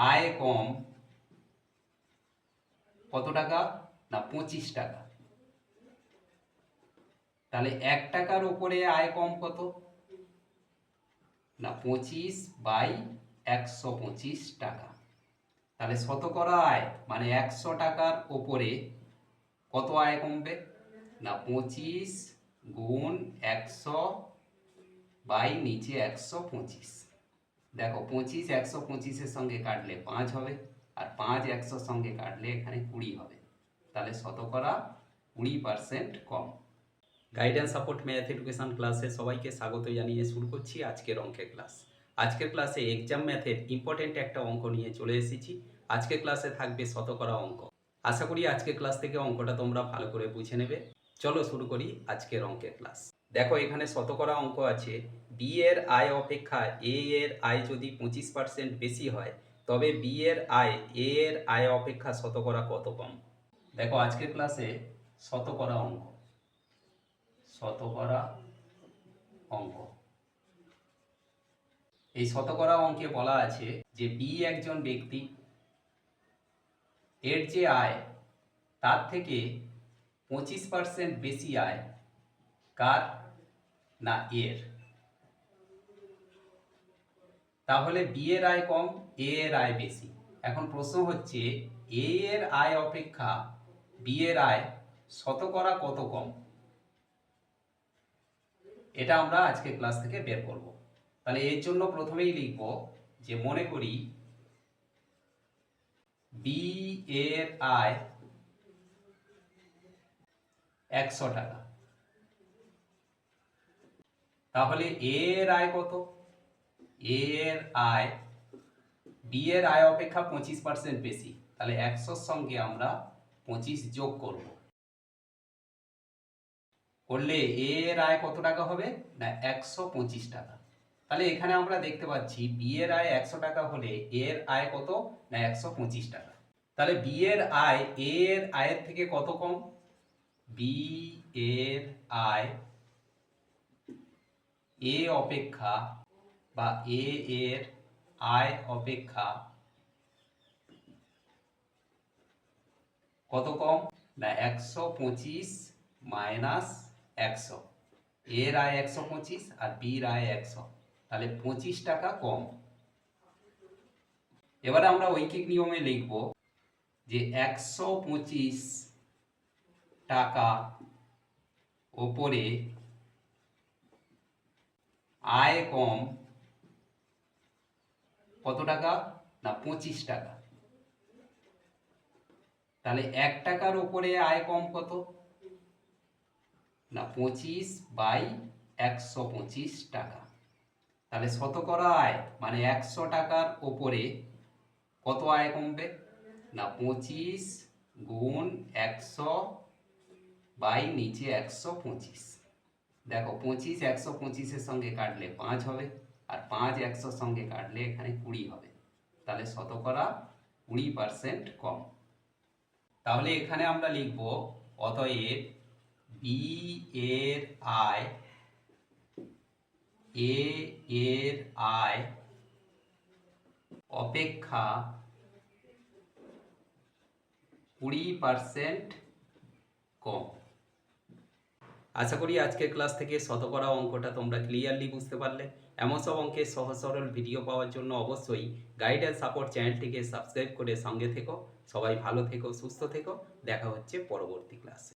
আয় কম কত টাকা? না 25 টাকা। তাহলে 1 টাকার উপরে আয় কম কত? না 25/125 টাকা। তাহলে শতকরা আয় মানে 100 টাকার উপরে কত আয় কমবে? না 25 গুণ 100 বাই নিচে 125। দেখো 25 125-এর সঙ্গে কাটলে 5 হবে, আর 5 100-র সঙ্গে কাটলে এখানে 20 হবে। তাহলে শতকরা 20% কম। গাইডেন্স সাপোর্ট ম্যাথ এডুকেশন ক্লাসে সবাইকে স্বাগত জানিয়ে শুরু করছি আজকের অঙ্কের ক্লাস। আজকের ক্লাসে এক্সাম ম্যাথের ইম্পর্টেন্ট একটা অঙ্ক নিয়ে চলে এসেছি। আজকের ক্লাসে থাকবে শতকরা অঙ্ক। আশা করি আজকের ক্লাস থেকে অঙ্কটা তোমরা ভালো করে বুঝে নেবে। চলো শুরু করি আজকের অঙ্কের ক্লাস। দেখো এখানে শতকরা অঙ্ক আছে। বি এর আয় অপেক্ষা এ এর আয় যদি 25% বেশি হয় তবে বি এর আয় এ এর আয় অপেক্ষা শতকরা কত কম? দেখো আজকের ক্লাসে শতকরা অঙ্ক, শতকরা অঙ্ক। এই শতকরা অঙ্কে বলা আছে যে বি একজন ব্যক্তি, এর যে আয় তার থেকে 25% বেশি আয় কার? না এর। তাহলে বি এর আয় কম, এ এর আয় বেশি। এখন প্রশ্ন হচ্ছে এ এর আয় অপেক্ষা বি এর আয় শতকরা কত কম? এটা আমরা আজকে ক্লাস থেকে বের করব। তাহলে এর জন্য প্রথমেই লিখব যে মনে করি বি এর আয় 100 টাকা। তাহলে এ এর আয় কত? এ এর আয় বি এর আয় অপেক্ষা 25% বেশি। তাহলে 100-র সঙ্গে আমরা 25 যোগ করব, করলে এ এর আয় কত টাকা হবে? না 125 টাকা। তাহলে এখানে আমরা দেখতে পাচ্ছি বি এর আয় 100 টাকা হলে এর আয় কত? না 125 টাকা। তাহলে বি এর আয় এ এর আয়ের থেকে কত কম? বি এর আয় এ অপেক্ষা বা এ এর আয় অপেক্ষা কত কম? না 125 মাইনাস 100। এর আয় 125 আর বির আয় 100, তাহলে 25 টাকা কম। এবারে আমরা ঐকিক নিয়মে লিখব যে 125 টাকা ওপরে আয় কম কত টাকা? না 25 টাকা। তাহলে 1 টাকার ওপরে আয় কম কত? না 25/125 টাকা। তাহলে শতকরা আয় মানে 100 টাকার ওপরে কত আয় কমবে? না 25 গুণ 100 বাই নিচে 125। দেখো 25 125-এর সঙ্গে কাটলে 5 হবে, আর 5 100-র সঙ্গে কাটলে এখানে 20 হবে। তাহলে শতকরা 20% কম। তাহলে এখানে আমরা লিখব অতএব বি এর আয় এ এর আয় অপেক্ষা 20% কম। আশা করি আজকের ক্লাস থেকে শতকরা অঙ্কটা তোমরা ক্লিয়ারলি বুঝতে পারলে। এমন সব অঙ্কের সহজ সরল ভিডিও পাওয়ার জন্য অবশ্যই গাইডেন্স সাপোর্ট চ্যানেলটিকে সাবস্ক্রাইব করে সঙ্গে থেকো। সবাই ভালো থেকো, সুস্থ থেকো। দেখা হচ্ছে পরবর্তী ক্লাসে।